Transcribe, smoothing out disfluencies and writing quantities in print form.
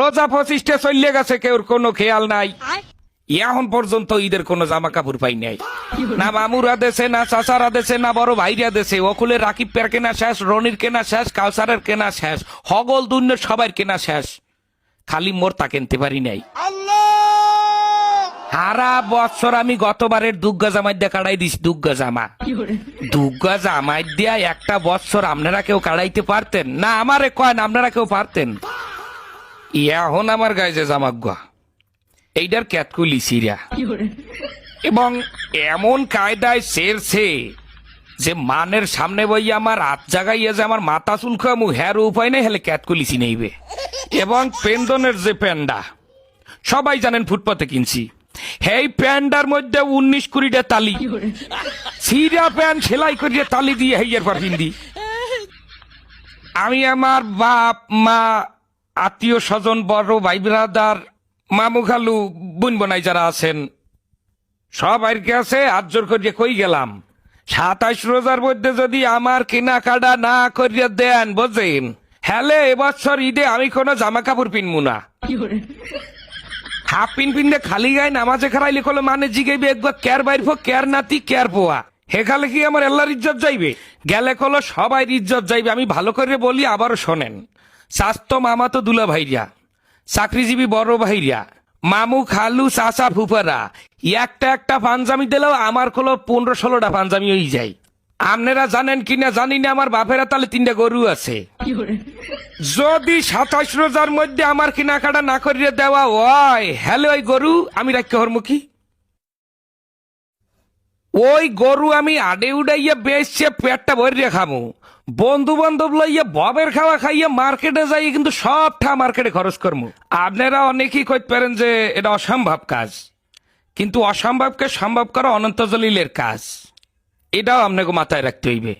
রোজা 25টা চলে গেছে, কেউ কোনো খেয়াল নাই। এখন পর্যন্ত ঈদের কোনো জামা কাপড় পাই নাই, না মামুরা দেশে, না চাচারা দেশে, না বড় ভাইরা দেশে। ওকুলে রাকিব পের কেনা শেষ, রনির কেনা শেষ, কাউসারের কেনা শেষ, হগল দুনিয়ার সবার কেনা শেষ, খালি মোর তা কিনতে পারি নাই। সারা বছর আমি গতবারের দুগ্গা জামাই দিয়ে কাটাই দিছি। দুগ্গা জামাই দিয়া একটা বছর আপনারা কেউ কাটাইতে পারতেন না? আমারে কয় না আপনারা কেউ পারতেন? এখন আমার গায়ে যে জামাগুয়া এইটার ক্যাতকুলি সিরা, এবং এমন কায়দায় সেরছে যে মানের সামনে বই আমার হাত জাগাইয়া যে আমার মাথা চুলকামু হ্যার উপায় নেই, হেলে ক্যাতকুলিসি নেইবে। এবং পেন্দনের যে প্যান্ডা সবাই জানেন ফুটপাতে কিনছি, এই প্যান্ডার মধ্যে 19-20টা তালি, সিরা প্যান্ট সেলাই করিয়া তালি দিয়ে হেয়ার পর হিন্দি। আমি আমার বাপ মা, আত্মীয় স্বজন, বড় ভাই ব্রাদার, মামু খালু, বোন বোনাই যারা আছেন সবাই কাছে হাত জোর করিয়া কই গেলাম, 27 রোজার মধ্যে যদি আমার কেনাকাটা না করিয়া দেন বুঝেন, হ্যালে এবছর ঈদে আমি কোনো জামা কাপড় পিনবো না। হাফ পিনতে খালি গায়ে নামাজে খারাইলে কলো মানে জিগাইবে একবার কেয়ার বাইরফো, কেয়ার নাতি, কেয়ার পোয়া, হেখালে কি আমার আল্লাহর ইজ্জত যাইবে? গেলে কলো সবাই ইজ্জত যাইবে। আমি ভালো করে বলি, আবারও শোনেন। স্বাস্থ্য মামা তো দুলা ভাইরা, চাকরিজীবী বড় ভাইরা, মামু খালু চাচা ফুফারা একটা একটা পাঞ্জামি দিলেও আমার কলো 15-16টা পাঞ্জামি হয়ে যায়। আপনারা জানেন কিনা জানি না, আমার বাপেরা তাহলে 3টা গরু আছে। যদি 27 রোজার মধ্যে আমার কেনাকাটা না করিয়ে দেওয়া হয়, হ্যালো ওই গরু আমি রাখতে হরমুখী, ওই গরু আমি আডে উড়াইয়া বেচছে পেটটা ভরিয়ে খামু। বন্ধু বান্ধব লইয়া ববের খাওয়া খাইয়া মার্কেটে যাই, কিন্তু সবটা মার্কেটে খরচ করমু। আপনারা অনেকেই কইতে পারেন যে এটা অসম্ভব কাজ, কিন্তু অসম্ভবকে সম্ভব করা অনন্ত জলিলের কাজ, এটাও আপনাকে মাথায় রাখতে হইবে।